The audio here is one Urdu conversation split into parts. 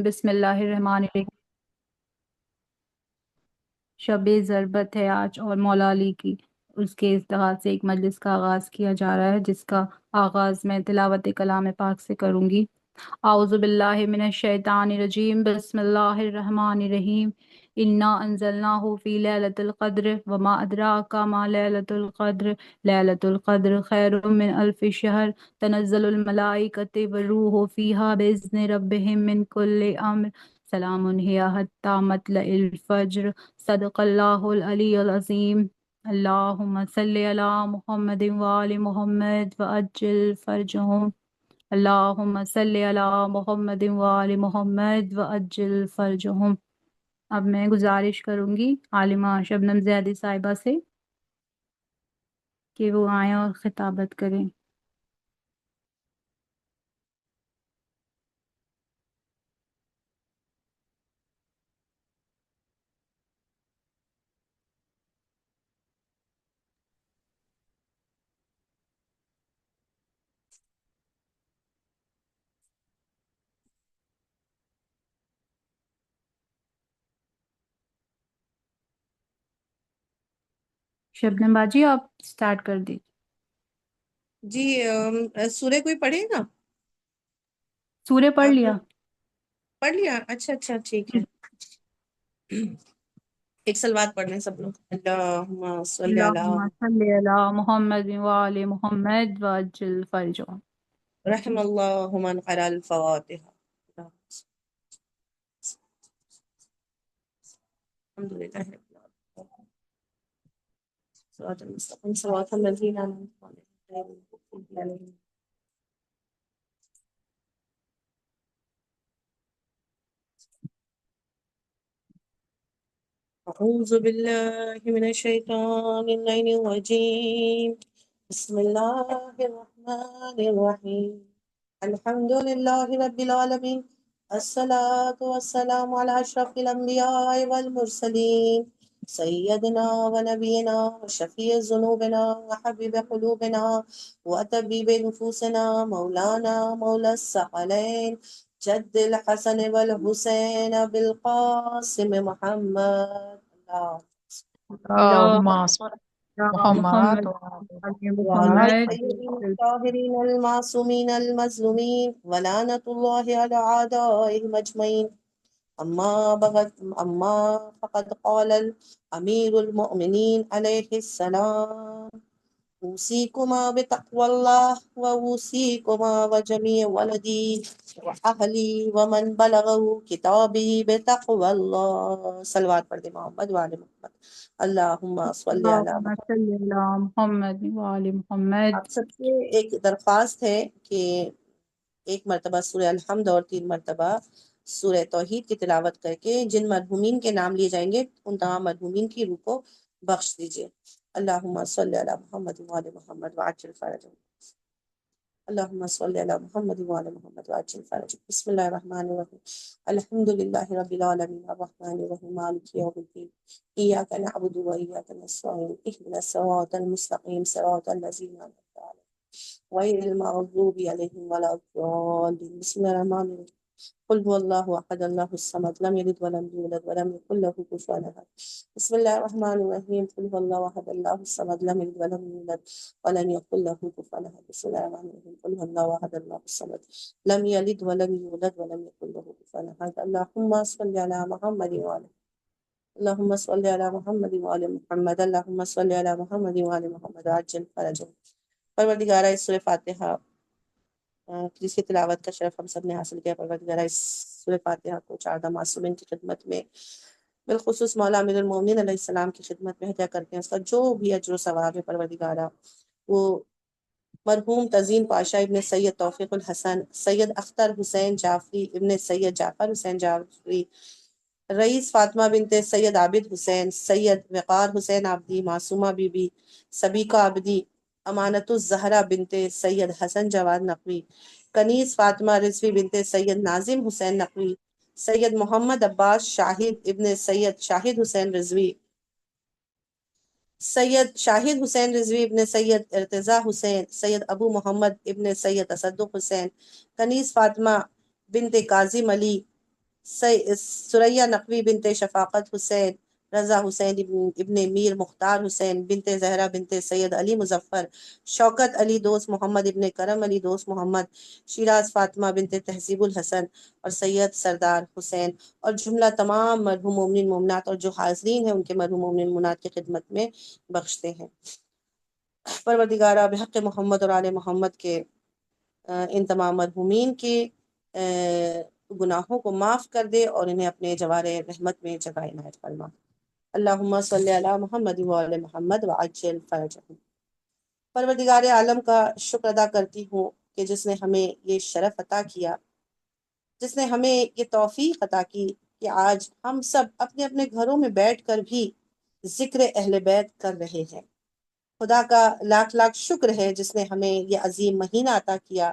الرجیم بسم اللہ الرحمن الرحیم۔ شب ضربت ہے آج اور مولا علی کی اس کے استحاد سے ایک مجلس کا آغاز کیا جا رہا ہے، جس کا آغاز میں تلاوت کلام پاک سے کروں گی۔ اعوذ باللہ من الشیطان الرجیم بسم اللہ الرحمن الرحیم۔ انا انزلناہ فی لیلۃ القدر وما ادراک ما لیلۃ القدر لیلۃ القدر خیر من الف شہر تنزل الملائکۃ والروح فیہا باذن ربہم من کل امر سلام ہی حتی مطلع الفجر صدق اللہ العلی العظیم۔ اللہم صلی علی محمد وآل محمد وعجل فرجہم۔ اللہم صلی علی محمد وآل محمد وعجل فرجہم۔ اب میں گزارش کروں گی عالمہ شبنم زیادی صاحبہ سے کہ وہ آئیں اور خطابت کریں۔ شبنم باجی آپ سٹارٹ کر دیجیے۔ جی سورہ کوئی پڑھے گا؟ سورہ پڑھ آپ لیا؟ لوگ پڑھ لیا؟ اچھا ٹھیک ہے۔ ایک سلوات پڑھ لیں سب لوگ۔ اللہم صلی علی اللہم صلی علی محمد وآل محمد وعجل فرجہم۔ رحم اللہ من قرأ الفاتحہ۔ الحمدللہ رب العالمین صراط المستقیم صراط الذین انعمت علیہم غیر المغضوب علیہم۔ اعوذ باللہ من الشیطان اللعین الرجیم بسم اللہ الرحمن الرحیم الحمد للہ رب العالمین الصلاة والسلام علی اشرف الانبیاء والمرسلین سیدنا ونبینا وشفیع ذنوبنا وحبیب قلوبنا وطبیب نفوسنا مولانا مولا الثقلین جد الحسن والحسین بالقاسم محمد اللہم اللهم صل صلی على علی محمد محمد وعلى محمد الطيبين الطاهرين المعصومين المظلومين ولعنة الله على أعدائهم أجمعين أما فقد قال الأمير المؤمنين عليه السلام أوصيكما بتقوى الله وأوصيكما وجميع ولدي وأهلي ومن بلغه كتابي بتقوى الله صلوات پڑھ دے محمد وعلى محمد اللهم صل على اللہم محمد۔ صلی علی محمد وآل محمد۔ آپ سب سے ایک درخواست ہے کہ ایک مرتبہ سورہ الحمد اور 3 مرتبہ سورہ توحید کی تلاوت کر کے جن مرحومین کے نام لیے جائیں گے ان تمام مرحومین کی روح کو بخش دیجیے۔ اللہم صلی علی محمد وآل محمد وعجل فرجهم۔ اللہم صلی علی محمد وآل محمد وعجل فرجهم۔ بسم اللہ الرحمن الرحیم الحمد للہ رب العالمین الرحمن الرحیم مالک یوم الدین ایاک نعبد و ایاک نستعین اهدنا الصراط المستقیم صراط الذین انعمت علیہم غیر المغضوب علیہم ولا الضالین۔ بسم اللہ الرحمن الرحیم قل هو اللہ احد اللہ الصمد لم یلد ولم یولد ولم یکن له کفوا احد۔ بسم اللہ الرحمن الرحیم قل هو اللہ احد اللہ الصمد لم یلد ولم یولد ولم یکن له کفوا احد۔ بسم اللہ الرحمن الرحیم قل هو اللہ احد اللہ الصمد لم یلد ولم یولد ولم یکن له کفوا احد۔ اللہم صل علی محمد وعلی اللہم صل علی محمد وعلی محمد اللہم صل علی محمد وعلی محمد عجل فرجهم۔ پروردگارہ اس سورہ فاتحہ جس کی تلاوت کا شرف ہم سب نے حاصل کیا، پروردگارہ اس سورہ فاتحہ کو 14 معصومین کی خدمت میں بالخصوص مولا امیر المومنین علیہ السلام کی خدمت میں ہدیہ کرتے ہیں، اس کا جو بھی اجر و ثواب ہے پروردگارہ وہ مرحوم تزین پاشا ابن سید توفیق الحسن، سید اختر حسین جعفری ابن سید جعفر حسین جعفری، رئیس فاطمہ بنت سید عابد حسین، سید وقار حسین عابدی، معصومہ بی بی سبیکہ عابدی، امانت الزہرا بنت سید حسن جواد نقوی، کنیز فاطمہ رضوی بنت سید ناظم حسین نقوی، سید محمد عباس شاہد ابن سید شاہد حسین رضوی، سید شاہد حسین رضوی ابن سید ارتضیٰ حسین، سید ابو محمد ابن سید تصدق حسین، کنیز فاطمہ بنت کاظم علی سریا نقوی بنت شفاقت حسین، رضا حسین ابن میر مختار حسین، بنت زہرا بنت سید علی مظفر، شوکت علی دوست محمد ابن کرم علی دوست محمد، شیراز فاطمہ بنت تہذیب الحسن اور سید سردار حسین، اور جملہ تمام مرحوم مومنین مومنات اور جو حاضرین ہیں ان کے مرحوم مومنین مومنات کی خدمت میں بخشتے ہیں۔ پروردگارہ بحق محمد اور آل محمد کے ان تمام مرحومین کے گناہوں کو معاف کر دے اور انہیں اپنے جوار رحمت میں جگہ عنایت فرما۔ اللہم صلی علی محمد وعلی محمد وعجل فرجہم۔ پروردگار عالم کا شکر ادا کرتی ہوں کہ جس نے ہمیں یہ شرف عطا کیا، جس نے ہمیں یہ توفیق عطا کی کہ آج ہم سب اپنے اپنے گھروں میں بیٹھ کر بھی ذکر اہل بیت کر رہے ہیں۔ خدا کا لاکھ لاکھ شکر ہے جس نے ہمیں یہ عظیم مہینہ عطا کیا،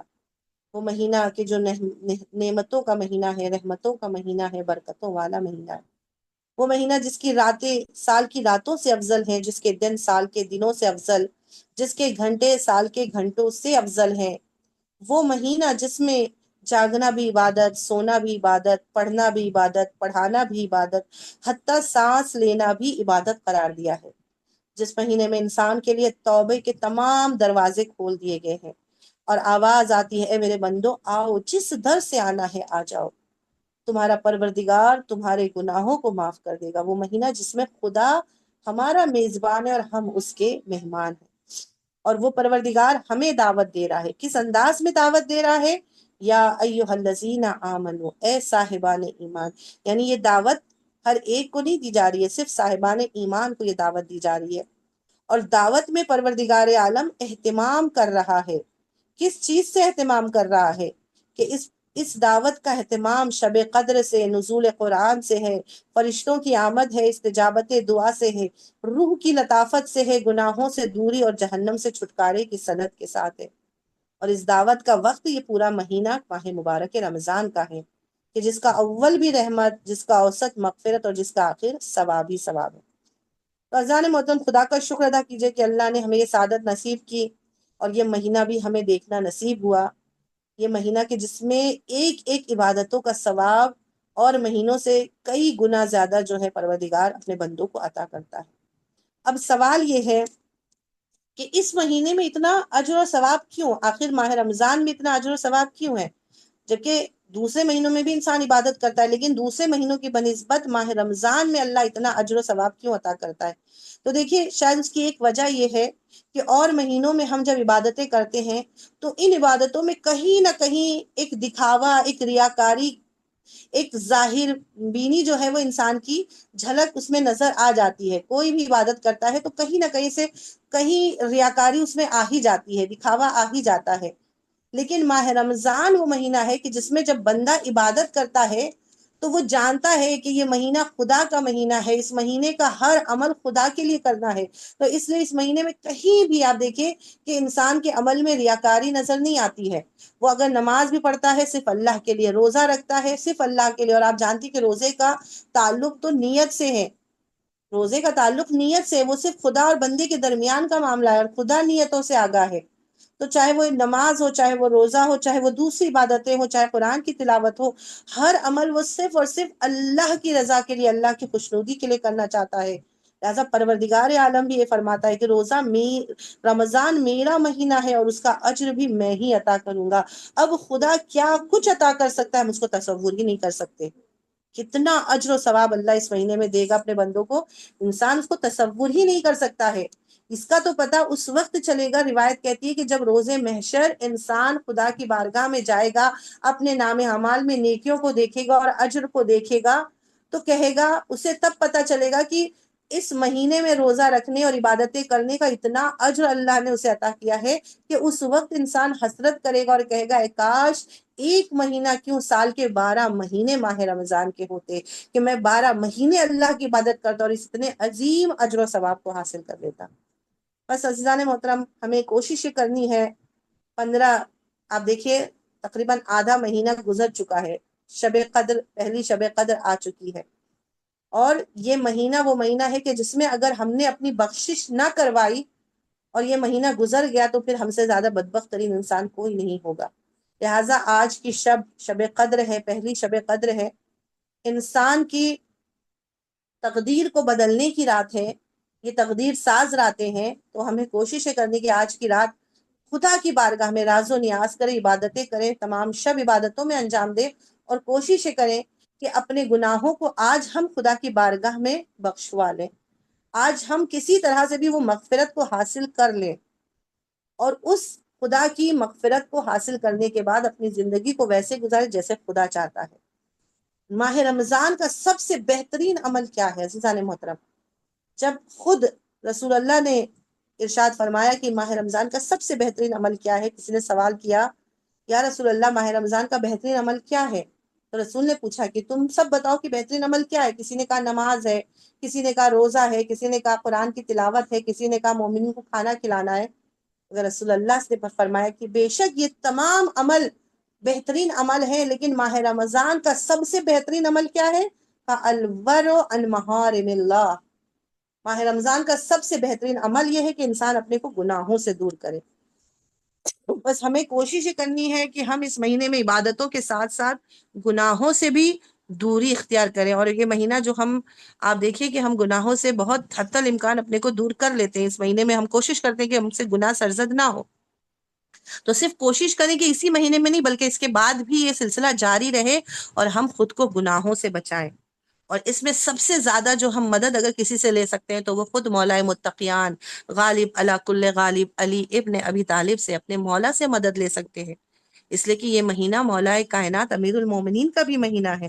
وہ مہینہ کہ جو نعمتوں کا مہینہ ہے، رحمتوں کا مہینہ ہے، برکتوں والا مہینہ ہے، وہ مہینہ جس کی راتیں سال کی راتوں سے افضل ہیں، جس کے دن سال کے دنوں سے افضل، جس کے گھنٹے سال کے گھنٹوں سے افضل ہیں، وہ مہینہ جس میں جاگنا بھی عبادت، سونا بھی عبادت، پڑھنا بھی عبادت، پڑھانا بھی عبادت، حتیٰ سانس لینا بھی عبادت قرار دیا ہے، جس مہینے میں انسان کے لیے توبے کے تمام دروازے کھول دیے گئے ہیں اور آواز آتی ہے، اے میرے بندو آؤ، جس در سے آنا ہے آ جاؤ، تمہارا پروردگار تمہارے گناہوں کو معاف کر دے گا۔ وہ مہینہ جس میں خدا ہمارا میزبان ہے اور ہم اس کے مہمان ہیں، اور وہ پروردگار ہمیں دعوت دے رہا ہے۔ کس انداز میں دعوت دے رہا ہے؟ یا ایھا الذین آمنو، اے صاحبان ایمان، یعنی یہ دعوت ہر ایک کو نہیں دی جا رہی ہے، صرف صاحبان ایمان کو یہ دعوت دی جا رہی ہے، اور دعوت میں پروردگار عالم اہتمام کر رہا ہے۔ کس چیز سے اہتمام کر رہا ہے؟ کہ اس دعوت کا اہتمام شب قدر سے، نزول قرآن سے ہے، فرشتوں کی آمد ہے، استجابت دعا سے ہے، روح کی لطافت سے ہے، گناہوں سے دوری اور جہنم سے چھٹکارے کی سند کے ساتھ ہے، اور اس دعوت کا وقت یہ پورا مہینہ ماہ مبارک رمضان کا ہے، کہ جس کا اول بھی رحمت، جس کا اوسط مغفرت اور جس کا آخر ثواب ہی ثواب ہے۔ تو عزیزان محترم، خدا کا شکر ادا کیجئے کہ اللہ نے ہمیں یہ سعادت نصیب کی اور یہ مہینہ بھی ہمیں دیکھنا نصیب ہوا، یہ مہینہ کہ جس میں ایک ایک عبادتوں کا ثواب اور مہینوں سے کئی گنا زیادہ جو ہے پروردگار اپنے بندوں کو عطا کرتا ہے۔ اب سوال یہ ہے کہ اس مہینے میں اتنا اجر و ثواب کیوں؟ آخر ماہ رمضان میں اتنا اجر و ثواب کیوں ہے؟ جبکہ دوسرے مہینوں میں بھی انسان عبادت کرتا ہے، لیکن دوسرے مہینوں کی بنسبت ماہ رمضان میں اللہ اتنا اجر و ثواب کیوں عطا کرتا ہے؟ تو دیکھیے، شاید اس کی ایک وجہ یہ ہے کہ اور مہینوں میں ہم جب عبادتیں کرتے ہیں تو ان عبادتوں میں کہیں نہ کہیں ایک دکھاوا، ایک ریاکاری، ایک ظاہر بینی جو ہے وہ انسان کی جھلک اس میں نظر آ جاتی ہے۔ کوئی بھی عبادت کرتا ہے تو کہیں نہ کہیں سے کہیں ریاکاری اس میں آ ہی جاتی ہے، دکھاوا آ ہی جاتا ہے۔ لیکن ماہ رمضان وہ مہینہ ہے کہ جس میں جب بندہ عبادت کرتا ہے تو وہ جانتا ہے کہ یہ مہینہ خدا کا مہینہ ہے، اس مہینے کا ہر عمل خدا کے لیے کرنا ہے، تو اس لیے اس مہینے میں کہیں بھی آپ دیکھیں کہ انسان کے عمل میں ریاکاری نظر نہیں آتی ہے۔ وہ اگر نماز بھی پڑھتا ہے صرف اللہ کے لیے، روزہ رکھتا ہے صرف اللہ کے لیے، اور آپ جانتی کہ روزے کا تعلق تو نیت سے ہے، روزے کا تعلق نیت سے، وہ صرف خدا اور بندے کے درمیان کا معاملہ ہے اور خدا نیتوں سے آگاہ ہے۔ تو چاہے وہ نماز ہو، چاہے وہ روزہ ہو، چاہے وہ دوسری عبادتیں ہو، چاہے قرآن کی تلاوت ہو، ہر عمل وہ صرف اور صرف اللہ کی رضا کے لیے، اللہ کی خوشنودی کے لیے کرنا چاہتا ہے۔ لہٰذا پروردگار عالم بھی یہ فرماتا ہے کہ رمضان میرا مہینہ ہے اور اس کا اجر بھی میں ہی عطا کروں گا۔ اب خدا کیا کچھ عطا کر سکتا ہے ہم اس کو تصور ہی نہیں کر سکتے، کتنا اجر و ثواب اللہ اس مہینے میں دے گا اپنے بندوں کو، انسان اس کو تصور ہی نہیں کر سکتا ہے۔ اس کا تو پتہ اس وقت چلے گا، روایت کہتی ہے کہ جب روز محشر انسان خدا کی بارگاہ میں جائے گا، اپنے نام اعمال میں نیکیوں کو دیکھے گا اور اجر کو دیکھے گا، تو کہے گا، اسے تب پتہ چلے گا کہ اس مہینے میں روزہ رکھنے اور عبادتیں کرنے کا اتنا اجر اللہ نے اسے عطا کیا ہے کہ اس وقت انسان حسرت کرے گا اور کہے گا، اے کاش ایک مہینہ کیوں سال کے 12 مہینے ماہ رمضان کے ہوتے کہ میں 12 مہینے اللہ کی عبادت کرتا اور اس اتنے عظیم اجر و ثواب کو حاصل کر لیتا۔ بس عزیزان محترم، ہمیں کوشش کرنی ہے۔ 15 آپ دیکھیے تقریباً آدھا مہینہ گزر چکا ہے، شب قدر، پہلی شب قدر آ چکی ہے، اور یہ مہینہ وہ مہینہ ہے کہ جس میں اگر ہم نے اپنی بخشش نہ کروائی اور یہ مہینہ گزر گیا تو پھر ہم سے زیادہ بدبخت ترین انسان کوئی نہیں ہوگا۔ لہٰذا آج کی شب قدر ہے، پہلی شب قدر ہے، انسان کی تقدیر کو بدلنے کی رات ہے، یہ تقدیر ساز راتیں ہیں، تو ہمیں کوشش ہے کرنی کہ آج کی رات خدا کی بارگاہ میں راز و نیاز کریں، عبادتیں کریں، تمام شب عبادتوں میں انجام دیں، اور کوشش کریں کہ اپنے گناہوں کو آج ہم خدا کی بارگاہ میں بخشوا لیں، آج ہم کسی طرح سے بھی وہ مغفرت کو حاصل کر لیں، اور اس خدا کی مغفرت کو حاصل کرنے کے بعد اپنی زندگی کو ویسے گزارے جیسے خدا چاہتا ہے۔ ماہ رمضان کا سب سے بہترین عمل کیا ہے عزیزان محترم؟ جب خود رسول اللہ نے ارشاد فرمایا کہ ماہ رمضان کا سب سے بہترین عمل کیا ہے، کسی نے سوال کیا یا رسول اللہ ماہ رمضان کا بہترین عمل کیا ہے، تو رسول نے پوچھا کہ تم سب بتاؤ کہ بہترین عمل کیا ہے؟ کسی نے کہا نماز ہے، کسی نے کہا روزہ ہے، کسی نے کہا قرآن کی تلاوت ہے، کسی نے کہا مومنین کو کھانا کھلانا ہے۔ اگر رسول اللہ نے فرمایا کہ بے شک یہ تمام عمل بہترین عمل ہے، لیکن ماہ رمضان کا سب سے بہترین عمل کیا ہے؟ الورع عن محارم اللہ، ماہ رمضان کا سب سے بہترین عمل یہ ہے کہ انسان اپنے کو گناہوں سے دور کرے۔ بس ہمیں کوشش کرنی ہے کہ ہم اس مہینے میں عبادتوں کے ساتھ ساتھ گناہوں سے بھی دوری اختیار کریں، اور یہ مہینہ جو آپ دیکھیے کہ ہم گناہوں سے بہت حتی الامکان اپنے کو دور کر لیتے ہیں، اس مہینے میں ہم کوشش کرتے ہیں کہ ہم سے گناہ سرزد نہ ہو، تو صرف کوشش کریں کہ اسی مہینے میں نہیں بلکہ اس کے بعد بھی یہ سلسلہ جاری رہے اور ہم خود کو گناہوں سے بچائیں۔ اور اس میں سب سے زیادہ جو ہم مدد اگر کسی سے لے سکتے ہیں تو وہ خود مولا متقیان غالب علی کل غالب علی ابن ابی طالب سے، اپنے مولا سے مدد لے سکتے ہیں، اس لیے کہ یہ مہینہ مولا کائنات امیر المومنین کا بھی مہینہ ہے۔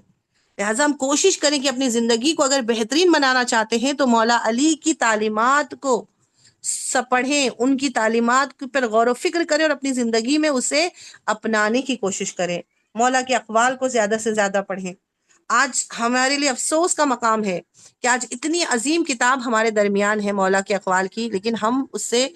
لہٰذا ہم کوشش کریں کہ اپنی زندگی کو اگر بہترین بنانا چاہتے ہیں تو مولا علی کی تعلیمات کو پڑھیں، ان کی تعلیمات پر غور و فکر کریں اور اپنی زندگی میں اسے اپنانے کی کوشش کریں، مولا کے اقوال کو زیادہ سے زیادہ پڑھیں۔ آج ہمارے لیے افسوس کا مقام ہے کہ آج اتنی عظیم کتاب ہمارے درمیان ہے مولا کے اقوال کی، لیکن ہم اس سے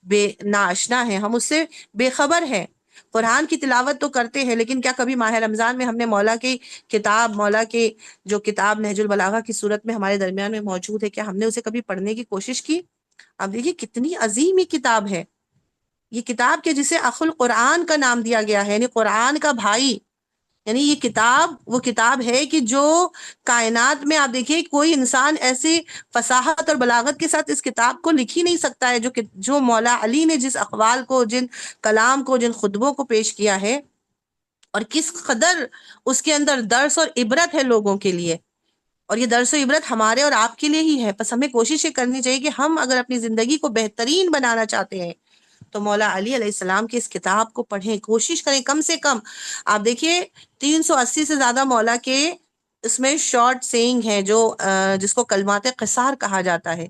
بے ناآشنا ہیں، ہم اس سے بے خبر ہیں۔ قرآن کی تلاوت تو کرتے ہیں، لیکن کیا کبھی ماہ رمضان میں ہم نے مولا کی کتاب، مولا کے جو کتاب نہج البلاغہ کی صورت میں ہمارے درمیان میں موجود ہے، کیا ہم نے اسے کبھی پڑھنے کی کوشش کی؟ اب دیکھیے کتنی عظیم یہ کتاب ہے، یہ کتاب کے جسے اخو القرآن کا نام دیا گیا ہے، یعنی قرآن کا بھائی، یعنی یہ کتاب وہ کتاب ہے کہ جو کائنات میں آپ دیکھیے کوئی انسان ایسی فصاحت اور بلاغت کے ساتھ اس کتاب کو لکھ ہی نہیں سکتا ہے جو مولا علی نے جس اقوال کو، جن کلام کو، جن خطبوں کو پیش کیا ہے، اور کس قدر اس کے اندر درس اور عبرت ہے لوگوں کے لیے، اور یہ درس و عبرت ہمارے اور آپ کے لیے ہی ہے۔ بس ہمیں کوشش یہ کرنی چاہیے کہ ہم اگر اپنی زندگی کو بہترین بنانا چاہتے ہیں تو مولا علی علیہ السلام کی اس کتاب کو پڑھیں، کوشش کریں کم سے کم۔ آپ دیکھیے 380 سے زیادہ مولا کے اس میں شارٹ سینگ ہے، جس کو کلمات قصار کہا جاتا ہے،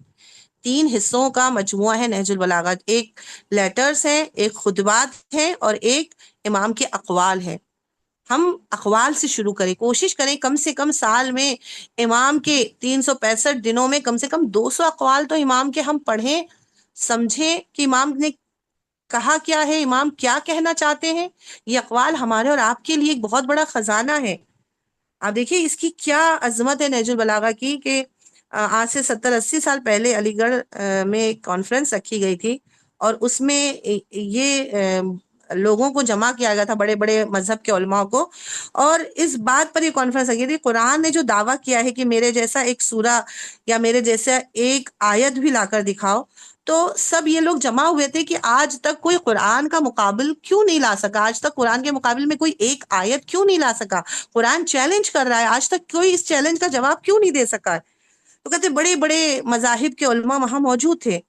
3 حصوں کا مجموعہ ہے نہج البلاغہ، ایک لیٹرز ہیں، ایک خطبات ہیں، اور ایک امام کے اقوال ہیں۔ ہم اقوال سے شروع کریں، کوشش کریں کم سے کم سال میں امام کے 365 دنوں میں کم سے کم 200 اقوال تو امام کے ہم پڑھیں، سمجھیں کہ امام نے کہا کیا ہے، امام کیا کہنا چاہتے ہیں۔ یہ اقوال ہمارے اور آپ کے لیے ایک بہت بڑا خزانہ ہے۔ آپ دیکھیے اس کی کیا عظمت ہے نہج البلاغہ کی، کہ آج سے 70-80 سال پہلے علی گڑھ میں ایک کانفرنس رکھی گئی تھی، اور اس میں یہ لوگوں کو جمع کیا گیا تھا، بڑے بڑے مذہب کے علماء کو، اور اس بات پر یہ کانفرنس رکھی تھی، قرآن نے جو دعویٰ کیا ہے کہ میرے جیسا ایک سورہ یا میرے جیسا ایک آیت بھی لا کر دکھاؤ، تو سب یہ لوگ جمع ہوئے تھے کہ آج تک کوئی قرآن کا مقابل کیوں نہیں لا سکا، آج تک قرآن کے مقابل میں کوئی ایک آیت کیوں نہیں لا سکا، قرآن چیلنج کر رہا ہے، آج تک کوئی اس چیلنج کا جواب کیوں نہیں دے سکا ہے۔ تو کہتے ہیں بڑے بڑے مذاہب کے علماء وہاں موجود تھے،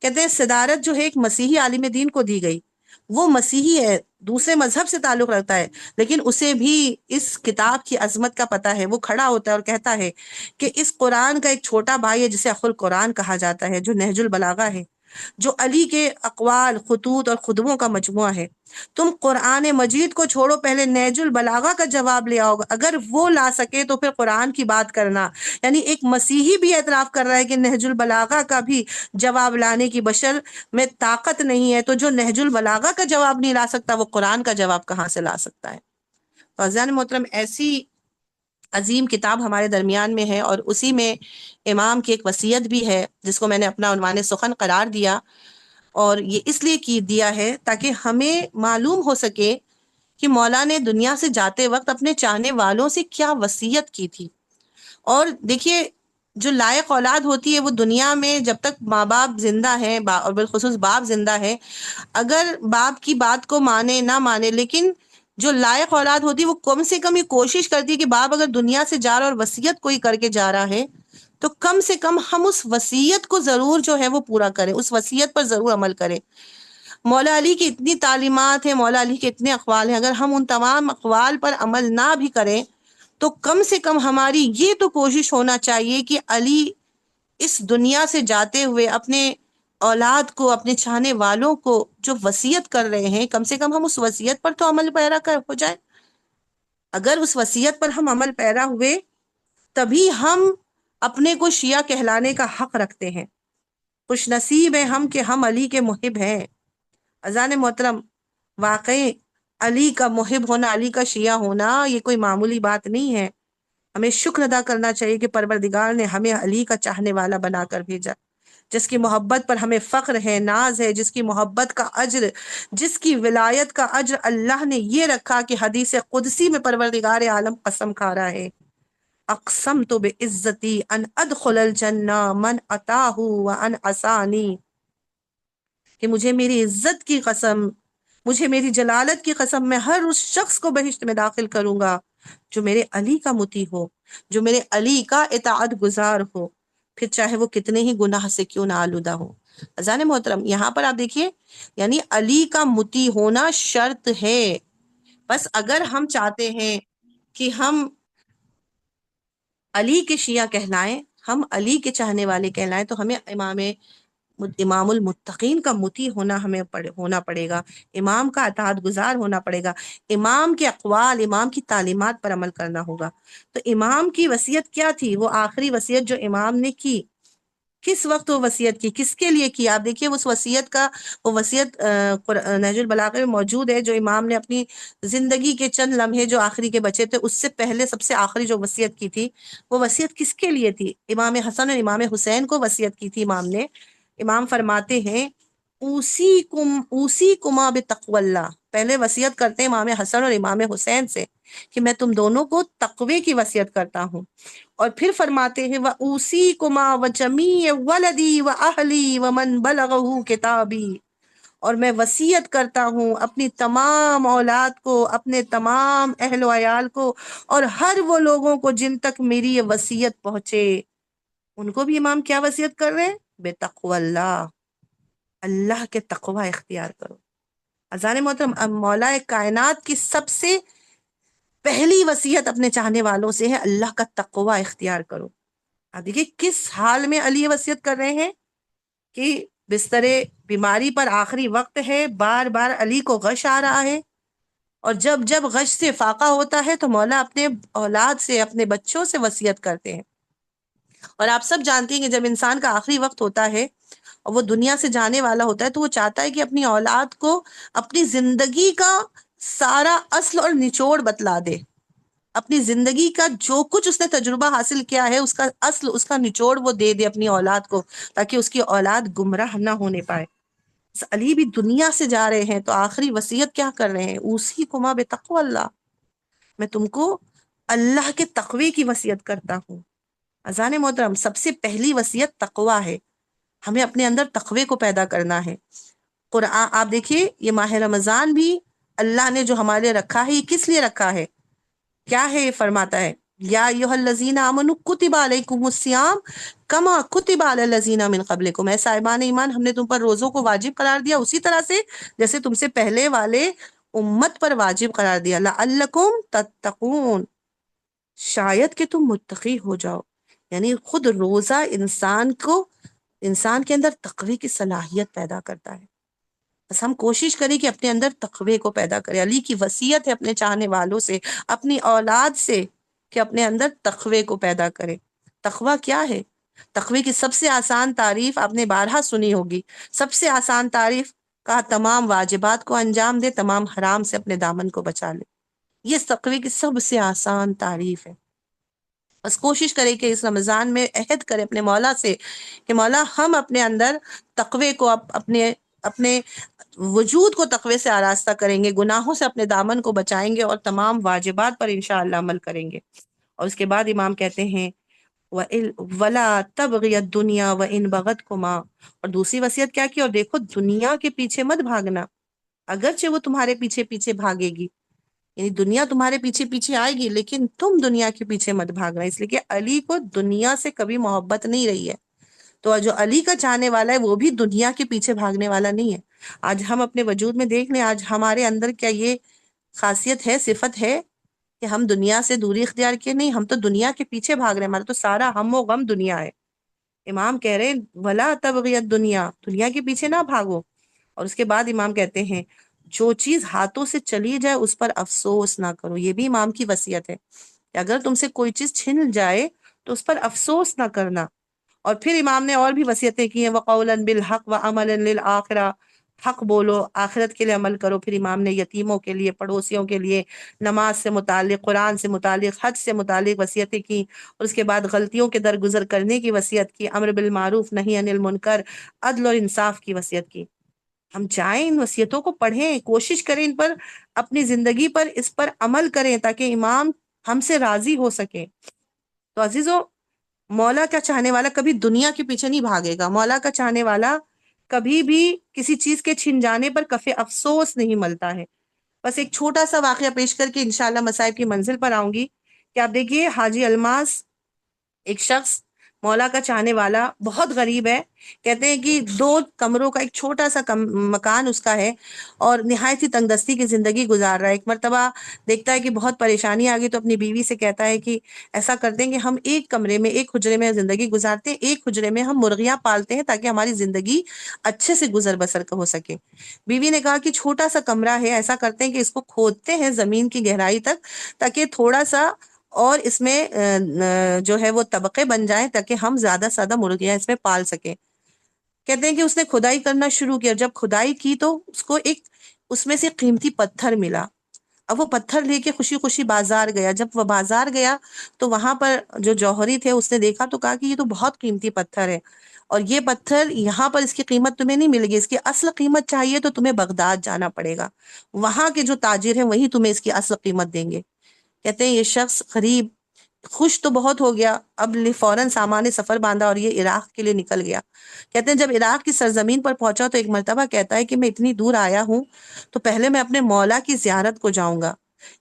کہتے ہیں صدارت جو ہے ایک مسیحی عالم دین کو دی گئی، وہ مسیحی ہے، دوسرے مذہب سے تعلق رکھتا ہے، لیکن اسے بھی اس کتاب کی عظمت کا پتہ ہے، وہ کھڑا ہوتا ہے اور کہتا ہے کہ اس قرآن کا ایک چھوٹا بھائی ہے جسے اخو القرآن کہا جاتا ہے، جو نہج البلاغہ ہے، جو علی کے اقوال، خطوط اور خطبوں کا مجموعہ ہے۔ تم قرآن مجید کو چھوڑو، پہلے نہج البلاغہ کا جواب لے آؤ، اگر وہ لا سکے تو پھر قرآن کی بات کرنا۔ یعنی ایک مسیحی بھی اعتراف کر رہا ہے کہ نہج البلاغہ کا بھی جواب لانے کی بشر میں طاقت نہیں ہے، تو جو نہج البلاغہ کا جواب نہیں لا سکتا وہ قرآن کا جواب کہاں سے لا سکتا ہے؟ تو عزیزان محترم، ایسی عظیم کتاب ہمارے درمیان میں ہے، اور اسی میں امام کی ایک وصیت بھی ہے جس کو میں نے اپنا عنوان سخن قرار دیا، اور یہ اس لیے دیا ہے تاکہ ہمیں معلوم ہو سکے کہ مولا نے دنیا سے جاتے وقت اپنے چاہنے والوں سے کیا وصیت کی تھی۔ اور دیکھیے جو لائق اولاد ہوتی ہے وہ دنیا میں جب تک ماں باپ زندہ ہیں، اور بالخصوص باپ زندہ ہے، اگر باپ کی بات کو مانے نہ مانے، لیکن جو لائق اولاد ہوتی ہے وہ کم سے کم یہ کوشش کرتی ہے کہ باپ اگر دنیا سے جا رہا اور وصیت کوئی کر کے جا رہا ہے تو کم سے کم ہم اس وصیت کو ضرور جو ہے وہ پورا کریں، اس وصیت پر ضرور عمل کریں۔ مولا علی کی اتنی تعلیمات ہیں، مولا علی کے اتنے اقوال ہیں، اگر ہم ان تمام اقوال پر عمل نہ بھی کریں تو کم سے کم ہماری یہ تو کوشش ہونا چاہیے کہ علی اس دنیا سے جاتے ہوئے اپنے اولاد کو، اپنے چاہنے والوں کو جو وصیت کر رہے ہیں، کم سے کم ہم اس وصیت پر تو عمل پیرا ہو جائے۔ اگر اس وصیت پر ہم عمل پیرا ہوئے تبھی ہم اپنے کو شیعہ کہلانے کا حق رکھتے ہیں۔ خوش نصیب ہیں ہم کہ ہم علی کے محب ہیں۔ اذان محترم، واقعی علی کا محب ہونا، علی کا شیعہ ہونا یہ کوئی معمولی بات نہیں ہے۔ ہمیں شکر ادا کرنا چاہیے کہ پروردگار نے ہمیں علی کا چاہنے والا بنا کر بھیجا، جس کی محبت پر ہمیں فخر ہے، ناز ہے، جس کی محبت کا اجر، جس کی ولایت کا اجر اللہ نے یہ رکھا کہ حدیث قدسی میں پروردگار عالم قسم کھا رہا ہے، اقسمت بعزتی ان ادخل الجنہ من اتاہ وان عصانی، کہ مجھے میری عزت کی قسم، مجھے میری جلالت کی قسم، میں ہر اس شخص کو بہشت میں داخل کروں گا جو میرے علی کا مطیع ہو، جو میرے علی کا اطاعت گزار ہو، پھر چاہے وہ کتنے ہی گناہ سے کیوں نہ آلودہ ہو۔ اذان محترم، یہاں پر آپ دیکھیے، یعنی علی کا مطیع ہونا شرط ہے۔ بس اگر ہم چاہتے ہیں کہ ہم علی کے شیعہ کہلائیں، ہم علی کے چاہنے والے کہلائیں، تو ہمیں امام المتقین کا مطیع ہونا پڑے گا، امام کا اطاعت گزار ہونا پڑے گا، امام کے اقوال، امام کی تعلیمات پر عمل کرنا ہوگا۔ تو امام کی وصیت کیا تھی؟ وہ آخری وصیت جو امام نے کی، کس وقت وہ وصیت کی، کس کے لیے کی؟ آپ دیکھیے اس وصیت کا، وہ وصیت نہج البلاغہ میں موجود ہے، جو امام نے اپنی زندگی کے چند لمحے جو آخری کے بچے تھے، اس سے پہلے سب سے آخری جو وصیت کی تھی، وہ وصیت کس کے لیے تھی؟ امام حسن اور امام حسین کو وصیت کی تھی امام نے۔ امام فرماتے ہیں اوصیکما بتقوی اللہ، پہلے وصیت کرتے ہیں امام حسن اور امام حسین سے کہ میں تم دونوں کو تقوی کی وصیت کرتا ہوں، اور پھر فرماتے ہیں وَأُوصِيكُمَا وَجَمِيعَ وَلَدِي وَأَهْلِي وَمَنْ بَلَغَهُ کتابی، اور میں وصیت کرتا ہوں اپنی تمام اولاد کو، اپنے تمام اہل و عیال کو، اور ہر وہ لوگوں کو جن تک میری یہ وصیت پہنچے، ان کو بھی امام کیا وصیت کر رہے ہیں؟ بے تقوی اللہ، اللہ کے تقوی اختیار کرو۔ اذان محترم، اب مولا کائنات کی سب سے پہلی وصیت اپنے چاہنے والوں سے ہے اللہ کا تقوی اختیار کرو۔ اب دیکھیے کس حال میں علی وصیت کر رہے ہیں کہ بستر بیماری پر آخری وقت ہے، بار بار علی کو غش آ رہا ہے، اور جب جب غش سے فاقہ ہوتا ہے تو مولا اپنے اولاد سے، اپنے بچوں سے وصیت کرتے ہیں۔ اور آپ سب جانتے ہیں کہ جب انسان کا آخری وقت ہوتا ہے اور وہ دنیا سے جانے والا ہوتا ہے تو وہ چاہتا ہے کہ اپنی اولاد کو اپنی زندگی کا سارا اصل اور نچوڑ بتلا دے، اپنی زندگی کا جو کچھ اس نے تجربہ حاصل کیا ہے اس کا اصل، اس کا نچوڑ وہ دے دے اپنی اولاد کو، تاکہ اس کی اولاد گمراہ نہ ہونے پائے۔ علی بھی دنیا سے جا رہے ہیں تو آخری وصیت کیا کر رہے ہیں؟ اوصیکما بتقوی اللہ، میں تم کو اللہ کے تقوی کی وصیت کرتا ہوں۔ اذان محترم، سب سے پہلی وصیت تقوی ہے، ہمیں اپنے اندر تقوی کو پیدا کرنا ہے۔ قرآن آپ دیکھیے، یہ ماہ رمضان بھی اللہ نے جو ہمارے رکھا ہے، یہ کس لیے رکھا ہے؟ کیا ہے؟ یہ فرماتا ہے یا ایھا الذین آمنوا کتب علیکم الصیام کما کتب علی الذین من قبلکم، اے صاحبان ایمان، ہم نے تم پر روزوں کو واجب قرار دیا اسی طرح سے جیسے تم سے پہلے والے امت پر واجب قرار دیا، لعلکم تتقون، شاید کہ تم متقی ہو جاؤ۔ یعنی خود روزہ انسان کے اندر تقوی کی صلاحیت پیدا کرتا ہے۔ بس ہم کوشش کریں کہ اپنے اندر تقوی کو پیدا کریں۔ علی کی وصیت ہے اپنے چاہنے والوں سے، اپنی اولاد سے، کہ اپنے اندر تقوی کو پیدا کریں۔ تقوی کیا ہے؟ تقوی کی سب سے آسان تعریف آپ نے بارہا سنی ہوگی، سب سے آسان تعریف، کہا تمام واجبات کو انجام دے، تمام حرام سے اپنے دامن کو بچا لے۔ یہ تقوی کی سب سے آسان تعریف ہے۔ بس کوشش کریں کہ اس رمضان میں عہد کریں اپنے مولا سے کہ مولا ہم اپنے اندر تقوی کو اپنے وجود کو تقوی سے آراستہ کریں گے، گناہوں سے اپنے دامن کو بچائیں گے، اور تمام واجبات پر انشاءاللہ عمل کریں گے۔ اور اس کے بعد امام کہتے ہیں ولا تبغی الدنیا وان بغتکما، اور دوسری وصیت کیا کی، اور دیکھو دنیا کے پیچھے مت بھاگنا، اگرچہ وہ تمہارے پیچھے پیچھے بھاگے گی، یعنی دنیا تمہارے پیچھے پیچھے آئے گی لیکن تم دنیا کے پیچھے مت بھاگنا، اس لیے کہ علی کو دنیا سے کبھی محبت نہیں رہی ہے، تو جو علی کا چاہنے والا ہے وہ بھی دنیا کے پیچھے بھاگنے والا نہیں ہے۔ آج ہم اپنے وجود میں دیکھ لیں، آج ہمارے اندر کیا یہ خاصیت ہے، صفت ہے کہ ہم دنیا سے دوری اختیار کیے؟ نہیں، ہم تو دنیا کے پیچھے بھاگ رہے ہیں، ہمارا تو سارا ہم و غم دنیا ہے۔ امام کہہ رہے ہیں ولا تبغی الدنیا، دنیا کے پیچھے نہ بھاگو۔ اور اس کے بعد امام کہتے ہیں جو چیز ہاتھوں سے چلی جائے اس پر افسوس نہ کرو، یہ بھی امام کی وصیت ہے کہ اگر تم سے کوئی چیز چھن جائے تو اس پر افسوس نہ کرنا۔ اور پھر امام نے اور بھی وصیتیں کی ہیں، وقولا بالحق وعملا للآخرہ، حق بولو، آخرت کے لیے عمل کرو۔ پھر امام نے یتیموں کے لیے، پڑوسیوں کے لیے، نماز سے متعلق، قرآن سے متعلق، حج سے متعلق وصیتیں کی، اور اس کے بعد غلطیوں کے درگزر کرنے کی وصیت کی، امر بالمعروف نہی عن المنکر، عدل اور انصاف کی وصیت کی۔ ہم چاہیں ان وصیتوں کو پڑھیں، کوشش کریں ان پر، اپنی زندگی پر اس پر عمل کریں تاکہ امام ہم سے راضی ہو سکے۔ تو عزیزو، مولا کا چاہنے والا کبھی دنیا کے پیچھے نہیں بھاگے گا، مولا کا چاہنے والا کبھی بھی کسی چیز کے چھن جانے پر کفے افسوس نہیں ملتا ہے۔ بس ایک چھوٹا سا واقعہ پیش کر کے انشاءاللہ مصائب کی منزل پر آؤں گی کہ آپ دیکھیے حاجی الماس، ایک شخص مولا کا چاہنے والا، بہت غریب ہے، کہتے ہیں کہ 2 کمروں کا ایک چھوٹا سا مکان اس کا ہے، اور نہایت ہی تنگ دستی کی زندگی گزار رہا ہے۔ ایک مرتبہ دیکھتا ہے کہ بہت پریشانی آ گئی تو اپنی بیوی سے کہتا ہے کہ ایسا کرتے ہیں کہ ہم ایک کمرے میں، ایک حجرے میں زندگی گزارتے ہیں، ایک حجرے میں ہم مرغیاں پالتے ہیں تاکہ ہماری زندگی اچھے سے گزر بسر ہو سکے۔ بیوی نے کہا کہ چھوٹا سا کمرہ ہے، ایسا کرتے ہیں کہ اس کو کھودتے ہیں زمین کی گہرائی تک تاکہ تھوڑا سا اور اس میں جو ہے وہ طبقے بن جائیں تاکہ ہم زیادہ سے زیادہ مرغیاں اس میں پال سکیں۔ کہتے ہیں کہ اس نے کھدائی کرنا شروع کیا، جب کھدائی کی تو اس کو ایک اس میں سے قیمتی پتھر ملا۔ اب وہ پتھر لے کے خوشی خوشی بازار گیا، جب وہ بازار گیا تو وہاں پر جو جوہری تھے اس نے دیکھا تو کہا کہ یہ تو بہت قیمتی پتھر ہے، اور یہ پتھر یہاں پر اس کی قیمت تمہیں نہیں ملے گی، اس کی اصل قیمت چاہیے تو تمہیں بغداد جانا پڑے گا، وہاں کے جو تاجر ہیں وہی تمہیں اس کی اصل قیمت دیں گے۔ کہتے ہیں یہ شخص غریب خوش تو بہت ہو گیا، اب فوراً سامان سفر باندھا اور یہ عراق کے لیے نکل گیا۔ کہتے ہیں جب عراق کی سرزمین پر پہنچا تو ایک مرتبہ کہتا ہے کہ میں اتنی دور آیا ہوں تو پہلے میں اپنے مولا کی زیارت کو جاؤں گا۔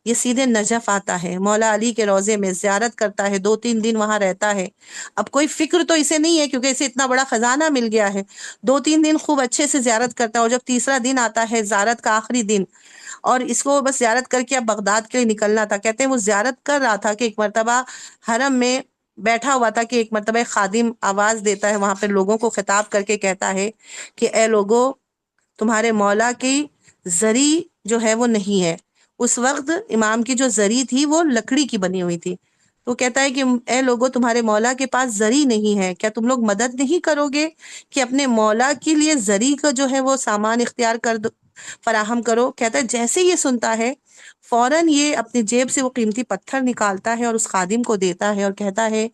یہ سیدھے نجف آتا ہے، مولا علی کے روضے میں زیارت کرتا ہے، 2-3 دن وہاں رہتا ہے۔ اب کوئی فکر تو اسے نہیں ہے کیونکہ اسے اتنا بڑا خزانہ مل گیا ہے، 2-3 دن خوب اچھے سے زیارت کرتا ہے، اور جب تیسرا دن آتا ہے، زیارت کا آخری دن، اور اس کو بس زیارت کر کے اب بغداد کے لیے نکلنا تھا۔ کہتے ہیں وہ زیارت کر رہا تھا کہ ایک مرتبہ حرم میں بیٹھا ہوا تھا کہ ایک مرتبہ ایک خادم آواز دیتا ہے وہاں پہ لوگوں کو خطاب کر کے کہتا ہے کہ اے لوگو، تمہارے مولا کی زری جو ہے وہ نہیں ہے۔ اس وقت امام کی جو زری تھی وہ لکڑی کی بنی ہوئی تھی، تو کہتا ہے کہ اے لوگو، تمہارے مولا کے پاس زری نہیں ہے، کیا تم لوگ مدد نہیں کرو گے کہ اپنے مولا کے لیے زری کا جو ہے وہ سامان اختیار کر دو، فراہم کرو۔ کہتا ہے جیسے یہ سنتا ہے فوراً یہ اپنی جیب سے وہ قیمتی پتھر نکالتا ہے اور اس خادم کو دیتا ہے اور کہتا ہے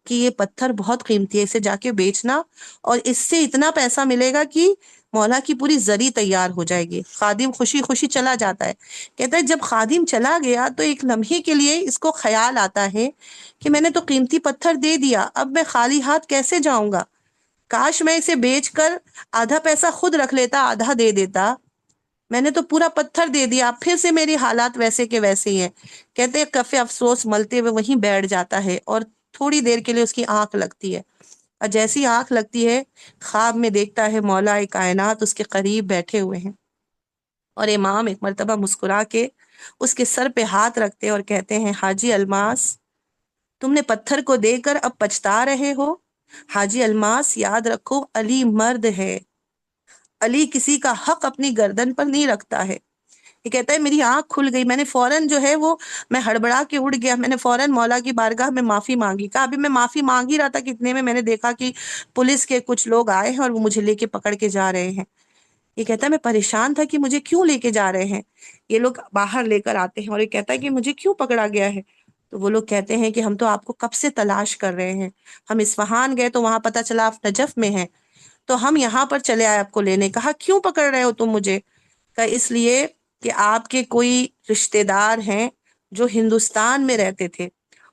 کہ یہ پتھر بہت قیمتی ہے، اسے جا کے بیچنا اور اس سے اتنا پیسہ ملے گا کہ مولا کی پوری زری تیار ہو جائے گی۔ خادم خوشی خوشی چلا جاتا ہے۔ کہتا ہے جب خادم چلا گیا تو ایک لمحے کے لیے اس کو خیال آتا ہے کہ میں نے تو قیمتی پتھر دے دیا، اب میں خالی ہاتھ کیسے جاؤں گا؟ کاش میں اسے بیچ کر آدھا پیسہ خود رکھ لیتا، آدھا دے دیتا، میں نے تو پورا پتھر دے دیا، اب پھر سے میری حالات ویسے کے ویسے ہی ہیں۔ کہتے ہیں کفے افسوس ملتے ہوئے وہیں بیٹھ جاتا ہے، اور تھوڑی دیر کے لیے اس کی آنکھ لگتی ہے، اور جیسی آنکھ لگتی ہے خواب میں دیکھتا ہے مولا کائنات اس کے قریب بیٹھے ہوئے ہیں، اور امام ایک مرتبہ مسکرا کے اس کے سر پہ ہاتھ رکھتے اور کہتے ہیں حاجی الماس، تم نے پتھر کو دے کر اب پچھتا رہے ہو؟ حاجی الماس یاد رکھو، علی مرد ہے، علی کسی کا حق اپنی گردن پر نہیں رکھتا ہے۔ یہ کہتا ہے میری آنکھ کھل گئی، میں نے فوراً جو ہے وہ میں ہڑبڑا کے اڑ گیا، میں نے فوراً مولا کی بارگاہ میں معافی مانگی۔ کہا ابھی میں معافی مانگ ہی رہا تھا کہ اتنے میں نے دیکھا کہ پولیس کے کچھ لوگ آئے ہیں اور وہ مجھے لے کے پکڑ کے جا رہے ہیں۔ یہ کہتا ہے میں پریشان تھا کہ مجھے کیوں لے کے جا رہے ہیں، یہ لوگ باہر لے کر آتے ہیں، اور یہ کہتا ہے کہ مجھے کیوں پکڑا گیا ہے؟ تو وہ لوگ کہتے ہیں کہ ہم تو آپ کو کب سے تلاش کر رہے ہیں، ہم اصفہان گئے تو وہاں پتہ چلا آپ نجف میں ہیں، تو ہم یہاں پر چلے آئے آپ کو لینے۔ کہا کیوں پکڑ رہے ہو تم مجھے؟ کہ اس لیے کہ آپ کے کوئی رشتہ دار ہیں جو ہندوستان میں رہتے تھے،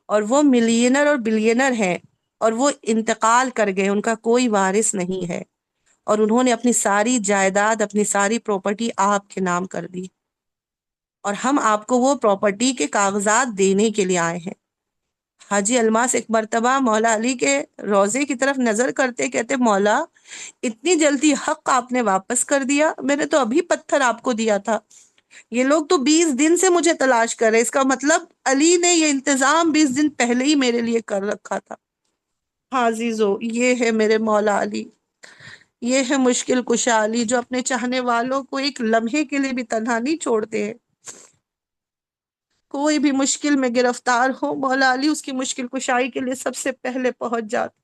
اور وہ ملینر اور بلینر ہیں، اور وہ انتقال کر گئے، ان کا کوئی وارث نہیں ہے، اور انہوں نے اپنی ساری جائیداد، اپنی ساری پراپرٹی آپ کے نام کر دی، اور ہم آپ کو وہ پراپرٹی کے کاغذات دینے کے لیے آئے ہیں۔ حاجی الماس ایک مرتبہ مولا علی کے روضے کی طرف نظر کرتے کہتے، مولا اتنی جلدی حق آپ نے واپس کر دیا، میں نے تو ابھی پتھر آپ کو دیا تھا، یہ لوگ تو 20 دن سے مجھے تلاش کر رہے، اس کا مطلب علی نے یہ انتظام 20 دن پہلے ہی میرے لیے کر رکھا تھا۔ ہاں عزیزو، یہ ہے میرے مولا علی، یہ ہے مشکل کشا علی، جو اپنے چاہنے والوں کو ایک لمحے کے لیے بھی تنہا نہیں چھوڑتے ہیں۔ کوئی بھی مشکل میں گرفتار ہو، مولا علی اس کی مشکل کشائی کے لیے سب سے پہلے پہنچ جاتے۔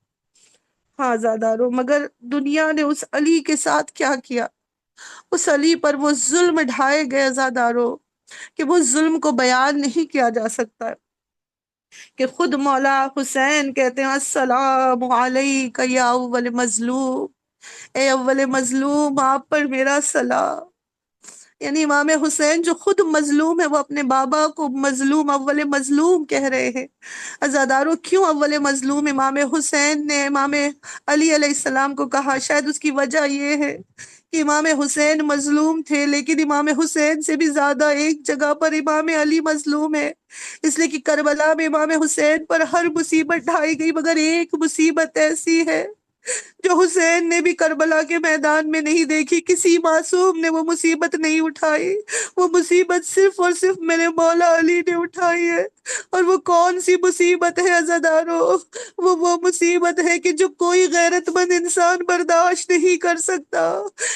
ہاں زادارو، مگر دنیا نے اس علی کے ساتھ کیا کیا؟ اس علی پر وہ ظلم ڈھائے گئے زادارو کہ وہ ظلم کو بیان نہیں کیا جا سکتا، کہ خود مولا حسین کہتے ہیں، السلام علیک یا اول مظلوم، اے اول مظلوم آپ پر میرا سلام۔ یعنی امام حسین جو خود مظلوم ہے، وہ اپنے بابا کو مظلوم، اول مظلوم کہہ رہے ہیں۔ عزادارو، کیوں اول مظلوم امام حسین نے امام علی علیہ السلام کو کہا؟ شاید اس کی وجہ یہ ہے کہ امام حسین مظلوم تھے، لیکن امام حسین سے بھی زیادہ ایک جگہ پر امام علی مظلوم ہے، اس لیے کہ کربلا میں امام حسین پر ہر مصیبت ڈھائی گئی، مگر ایک مصیبت ایسی ہے جو حسین نے بھی کربلا کے میدان میں نہیں دیکھی، کسی معصوم نے وہ مصیبت نہیں اٹھائی، وہ مصیبت صرف اور صرف میرے مولا علی نے اٹھائی ہے۔ اور وہ کون سی مصیبت ہے عزادارو؟ وہ مصیبت ہے کہ جو کوئی غیرت مند انسان برداشت نہیں کر سکتا،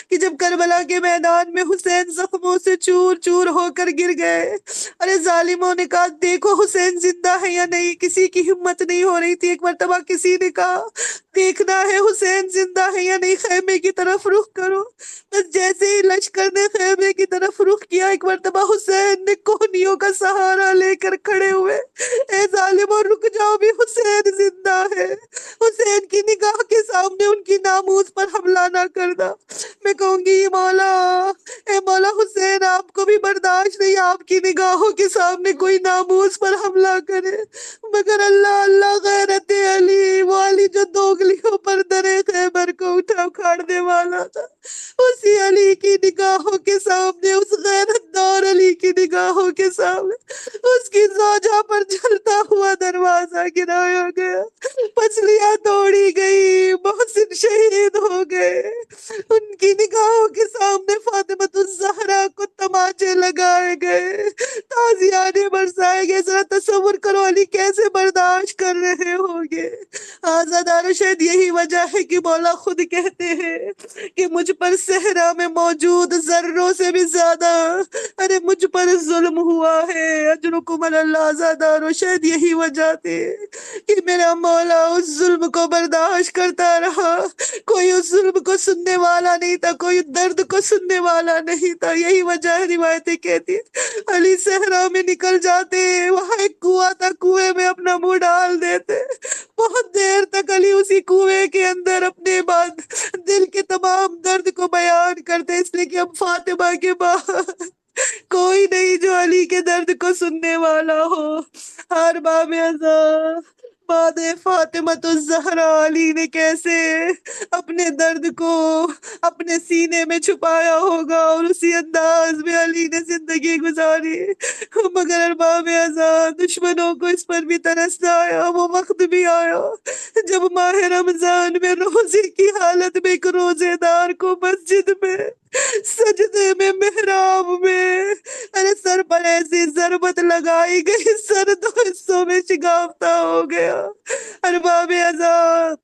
کہ جب کربلا کے میدان میں حسین زخموں سے چور چور ہو کر گر گئے، ارے ظالموں نے کہا دیکھو حسین زندہ ہے یا نہیں، کسی کی ہمت نہیں ہو رہی تھی۔ ایک مرتبہ کسی نے کہا دیکھنا ہے حسین زندہ ہے یا نہیں، خیمے کی طرف رخ کرو۔ بس جیسے ہی لشکر نے خیمے کی طرف رخ کیا، ایک مرتبہ حسین نے کوہنیوں کا سہارا لے کر کھڑے ہوئے، اے ظالموں رک جاؤ، بھی حسین زندہ ہے، حسین کی نگاہ کے سامنے ان کی ناموس پر حملہ نہ کرنا۔ میں کہوں گی مولا، اے مولا حسین آپ کو بھی برداشت نہیں آپ کی نگاہوں کے سامنے کوئی ناموس پر حملہ کرے، مگر اللہ اللہ غیرت علی، وہ علی جو دوگلیوں پر درے خیبر کو اٹھا اکھاڑنے والا تھا، اسی علی کی نگاہوں کے سامنے، اس غیرت دار علی کی نگاہوں کے سامنے اس کی زوجہ پر جلتا ہوا دروازہ گرایا گیا، پسلیاں توڑی گئی، محسن شہید ہو گئے، ان کی نگاہوں کے سامنے فاطمۃ الزہرا کو تماچے لگائے گئے، تازیانے برسائے گئے۔ ذرا تصور کرو علی کیسے برداشت کر رہے ہوں گے۔ آزادارو، شاید یہی وجہ ہے کہ مولا خود کہتے ہیں کہ مجھ پر صحرا میں موجود ذروں سے بھی زیادہ ارے مجھ پر ظلم ہوا ہے، اجرکم اللہ۔ آزادارو، شاید یہی وجہ تھی کہ میرا مولا اس ظلم کو برداشت کرتا رہا، کوئی اس ظلم کو سننے والا نہیں تھا، کوئی درد کو سننے والا نہیں تھا۔ یہی وجہ ہے، روایتیں کہتی ہیں علی صحرا میں نکل جاتے، وہاں ایک کنواں تھا، کنویں میں اپنا منہ ڈال دیتے، بہت دیر تک علی اسی کنویں کے اندر اپنے بعد دل کے تمام درد کو بیان کرتے، اس لیے کہ اب فاطمہ کے بعد کوئی نہیں جو علی کے درد کو سننے والا ہو۔ ہر باب ازاں بعد فاطمۃ الزہرا علی نے کیسے اپنے درد کو اپنے سینے میں چھپایا ہوگا، اور اسی انداز میں علی نے زندگی گزاری، مگر ارباب ازاں دشمنوں کو اس پر بھی ترس آیا۔ وہ وقت بھی آیا جب ماہ رمضان میں روزے کی حالت میں ایک روزے دار کو مسجد میں سجدے میں محراب میں ارے سر پر ایسی ضربت لگائی گئی، سر دو حصوں میں شگافتہ ہو گیا۔ ارباب ازاں،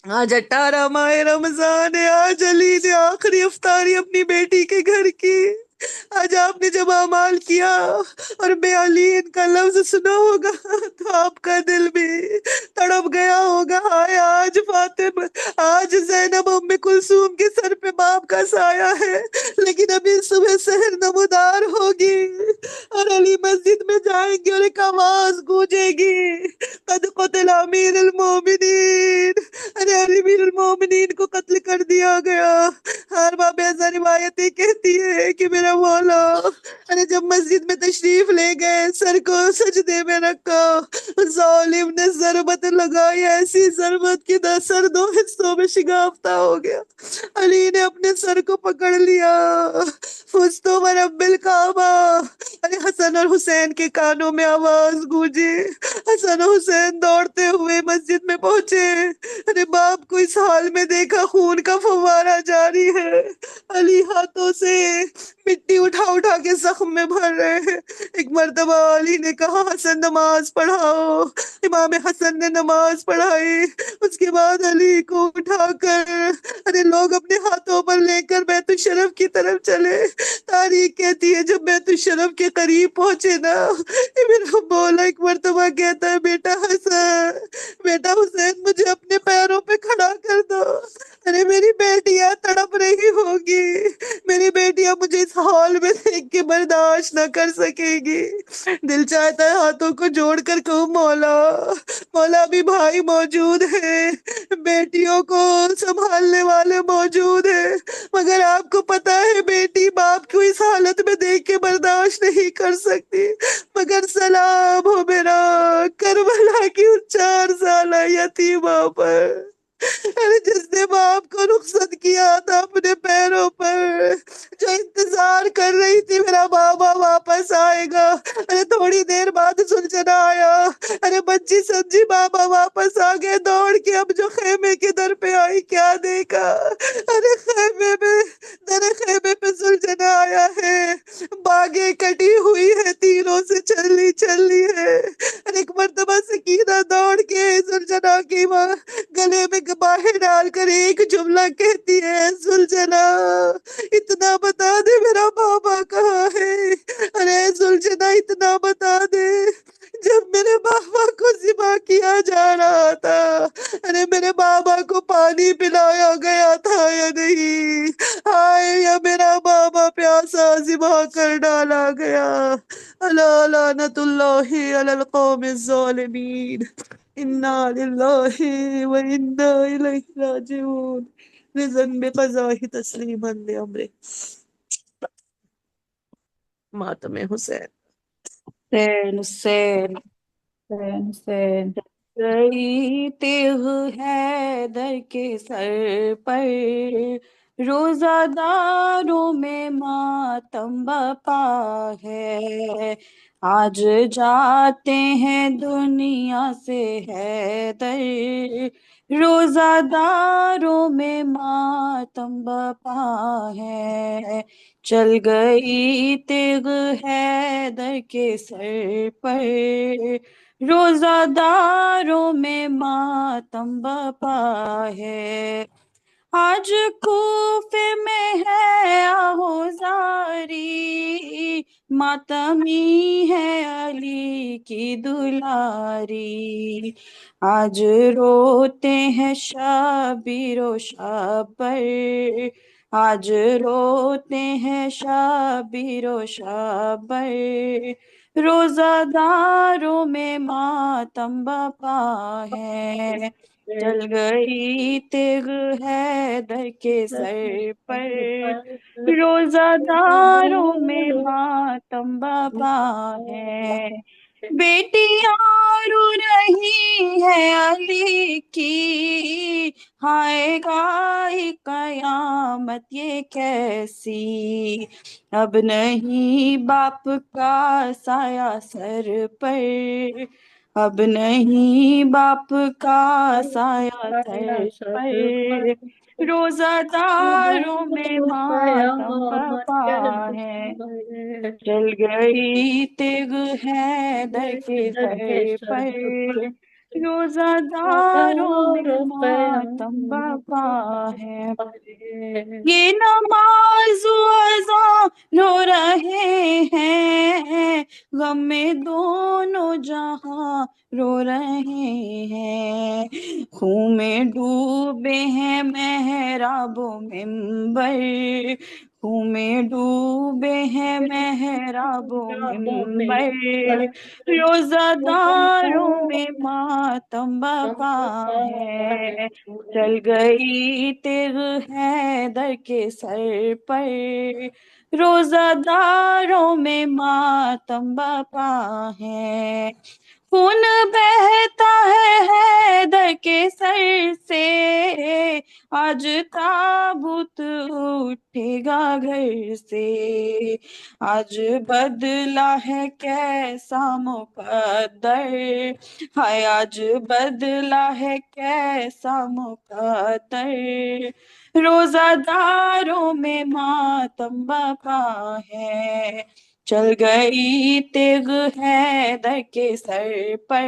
آج 18 ماہ رمضان ہے، آج علی نے آخری افطاری اپنی بیٹی کے گھر کی، آج آپ نے جب اعمال کیا اور بے علین کا لفظ سنا ہوگا تو آپ کا دل بھی تڑپ گیا ہوگا۔ ہائے آج فاطمہ، آج زینب ام کلثوم کے سر پہ باپ کا سایہ ہے، لیکن ابھی صبح سحر نمودار ہوگی اور علی مسجد میں جائیں گے اور ایک آواز گونجے گی، قد قتل امیر المومنین، ارے علی امیر المومنین کو قتل کر دیا گیا۔ ہر باب ایسا روایتیں کہتی ہے کہ میرا مولا ارے ارے جب مسجد میں تشریف لے گئے سر کو سجدے میں رکھا، ظالم نے ضربت لگائی، ایسی ضربت کی سر دو حصوں میں شگافتہ ہو گیا۔ علی نے اپنے سر کو پکڑ لیا، فزت ورب الکعبہ۔ ارے حسن اور حسین کے کانوں میں آواز گونجی، حسن و حسین دوڑتے ہوئے مسجد میں پہنچے۔ ارے باپ کو اس حال میں دیکھا، خون کا فوارہ جاری ہے، علی ہاتھوں سے مٹی اٹھا اٹھا کے زخم میں بھر رہے ہیں۔ ایک مرتبہ علی نے کہا حسن نماز پڑھاؤ، امام حسن نے نماز پڑھائی۔ اس کے بعد علی کو اٹھا کر ارے لوگ اپنے ہاتھوں پر لے کر بیت الشرف کی طرف چلے۔ تاریخ کہتی ہے جب بیت الشرف کے قریب پہنچے نا، میرا مولا ایک مرتبہ کہتا ہے بیٹا حسن، بیٹا حسین مجھے اپنے پیروں پہ کھڑا کر دو، ارے میری بیٹیاں تڑپ رہی ہوگی، میری بیٹیاں مجھے اس حال میں دیکھ کے برداشت نہ کر سکے گی۔ دل چاہتا ہے ہاتھوں کو جوڑ کر کہوں مولا، مولا بھی بھائی موجود ہیں، بیٹیوں کو سنبھالنے والے موجود ہیں، مگر آپ کو پتا ہے بیٹی باپ کو اس حالت میں دیکھ کے برداشت نہیں کر سکتی، مگر سلام ہو میرا کربلا کی ان 4 سالہ یتیمہ پر، ارے جس نے باپ کو رخصت کیا تھا اپنے پیروں پر، جو انتظار کر رہی تھی میرا بابا واپس آئے گا۔ ارے تھوڑی دیر بعد سلجھنا آیا، ارے بچی سمجھی بابا واپس آ گئے، دوڑ کے اب جو خیمے کے در پہ آئی کیا دیکھا، ارے خیمے میں در خیمے پہ سلجھنا آیا ہے، باگیں کٹی ہوئی ہے، تیروں سے چلی ہے۔ ارے ایک مرتبہ سکینہ دوڑ کے سلجھنا کی ماں گلے میں باہیں ڈال کر ایک جملہ کہتی ہے، سلجھنا اتنا بتا دے میرا بابا کہاں ہے، ارے سلجھنا اتنا بتا دے جب میرے بابا کو ذبح کیا جا رہا تھا، ارے میرے بابا کو پانی پلایا گیا تھا یا نہیں، ہائے یا میرا بابا پیاسا ذبح کر ڈالا گیا، الا لعنت اللہ علی القوم الظالمین، انا للہ و انا الیہ راجعون، لذنب قضاہ تسلیما لامرہ۔ ماتم حسین۔ حسین حسین حسین حسین گئی تیغ حیدر کے سر پر، روزہ داروں میں ماتم بپا ہے، آج جاتے ہیں دنیا سے حیدر، روزہ داروں میں ماتم بپا ہے، چل گئی تیغ حیدر کے سر پر، روزہ داروں میں ماتم بپا ہے، آج کوفے میں ہے آہوزاری، ماتمی ہے علی کی دلاری، آج روتے ہیں شبیر و شبر، آج روتے ہیں شبیر و شبر، روزہ داروں میں ماتم بپا ہے، چل گئی تیغ حیدر کے سر پر، روزہ داروں میں ماتم بپا ہے، بیٹیاں رو رہی ہے علی کی، ہائے گاہ قیامت یہ کیسی، اب نہیں باپ کا سایہ سر پر، اب نہیں باپ کا سایہ سر پر، روزہ داروں میں ماتم بپا ہے، چل گئی تیغ حیدر کے سر پر، روزہ داروں میں ماتم بپا ہے، یہ نماز و اذان رو رہے ہیں، غم میں دونوں جہاں رو رہے ہیں، خون میں ڈوبے ہیں محراب و منبر، خون میں ڈوبے ہیں محراب شب و منبر، روزہ داروں میں ماتم بپا ہے، چل گئی تیغ حیدر کے سر پر، روزہ داروں میں ماتم بپا ہے، خون بہتا ہے حیدر کے سر سے، آج تابوت اٹھے گا گھر سے، آج بدلا ہے کیسا مقدر، ہائے آج بدلا ہے کیسا مقدر، روزہ داروں میں ماتم بپا ہے، چل گئی تیغ حیدر کے سر پر،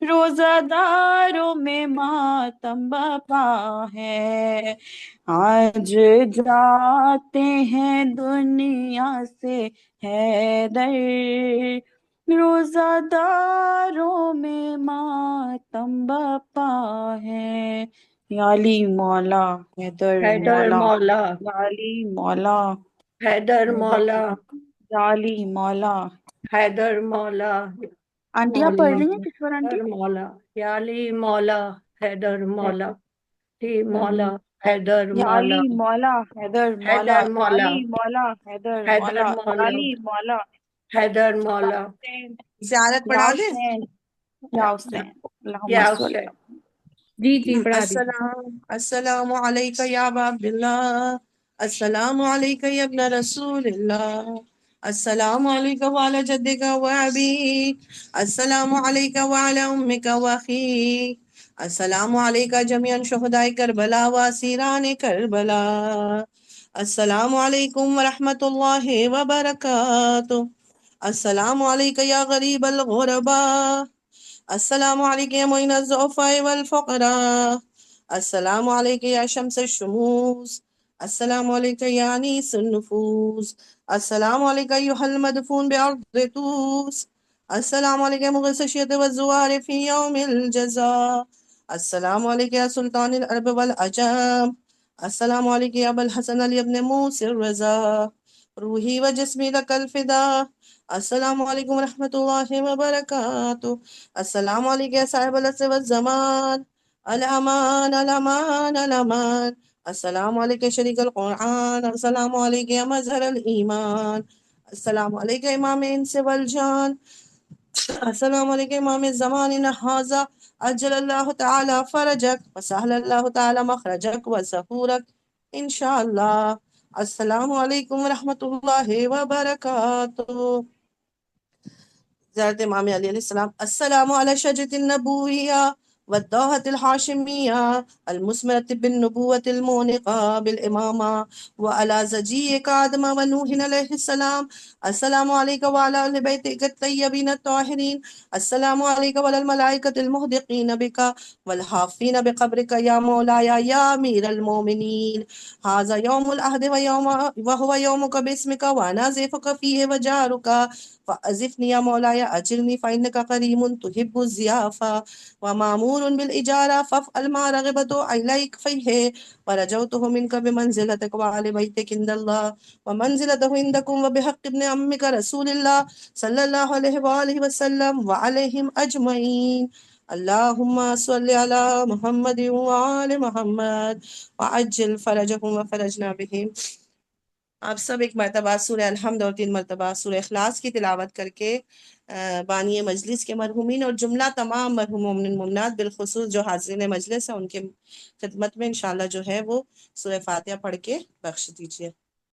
روزہ داروں میں ماتم بپا ہے، آج جاتے ہیں دنیا سے حیدر، روزہ داروں میں ماتم بپا ہے، یا علی مولا حیدر حیدر مولا، مولا، یا علی مولا حیدر مولا، یا علی مولا۔ حیدر مولا، آنٹیاں پڑھ مولا رہی ہیں کشور آنٹی؟ حیدر مولا، یا علی مولا حیدر مولا، علی مولا ہم، حیدر یا مولا، علی مولا حیدر مولا، حیدر یا مولا، علی مولا حیدر حیدر مولا، یا مولا، علی مولا، حیدر یا مولا، حسین، زیارت یا پڑھا دیں؟ حسین، یا حسین، اللہم یا صلی۔ حسین، جی جی پڑھا دیجیے۔ السلام علیکہ یا ابا عبداللہ، السلام علیکہ یا ابن رسول اللہ، السلام علیکہ وعلی جدک و ابیک، السلام علیکہ وعلی امک و اخیک، السلام علیکہ جمیعا شہداء کربلا و اسیران کربلا، السلام علیکم ورحمۃ اللہ وبرکاتہ، السلام علیکہ یا غریب الغرباء، السلام علیکم یا معین الضعفاء والفقراء، السلام علیکم یا شمس الشموس، السلام علیکم یا انیس النفوس، السلام علیکم ایھا المدفون بارض طوس، السلام علیکم مغیث الشیعة والزوار فی یوم الجزاء، السلام علیکم یا سلطان العرب والعجم، السلام علیکم یا ابا الحسن علی ابن موسی الرضا، روحی و جسمی لک الفدا، السلام علیکم ورحمۃ اللہ وبرکاتہ، السلام علیکم یا صاحب العصر والزمان، الامان الامان الامان، السلام علیکم شریک القرآن، السلام علیکم یا مظہر الایمان، السلام علیکم امام انس والجان، السلام علیکم امام الزمان هذا، عجل اللہ تعالی فرجک وسہل اللہ تعالی مخرجک وسحورک انشاءاللہ، السلام علیکم ورحمۃ اللہ وبرکاتہ۔ زیارت امام علی علیہ السلام۔ السلام علی شجرة النبویہ والدوحة الحاشمیہ المثمرة بالنبوة المونقة بالامامہ وعلى زجیک آدم ونوح علیہ السلام، السلام علیک وعلی اہل بیتک الطیبین الطاہرین، السلام علیک وعلی الملائکۃ المحدقین بک والحافین بقبرک یا مولایا یا امیر المومنین، ھذا یوم العہد وہو یومک باسمک وانا ضیفک فیہ وجارک، فأزفنی یا مولایا اجرنی فإنک کریم تحب الضیافہ، ومامور بالإجارہ فافعل ما رغبت الیک فیہ، ورجوته منک بمنزلتک وآل بیتک عند اللہ ومنزلته عندکم وبحق ابن عمک رسول اللہ صلی اللہ علیہ وآلہ وسلم وعلیہم اجمعین، اللہم صل علی محمد وآل محمد وعجل فرجهم وفرجنا بهم۔ آپ سب ایک مرتبہ سورہ الحمد اور 3 مرتبہ سورہ اخلاص کی تلاوت کر کے بانی مجلس کے مرحومین اور جملہ تمام مرحوم مومنین مومنات بالخصوص جو حاضرین مجلس ہیں ان کے خدمت میں انشاءاللہ جو ہے وہ سورہ فاتحہ پڑھ کے بخش دیجیے۔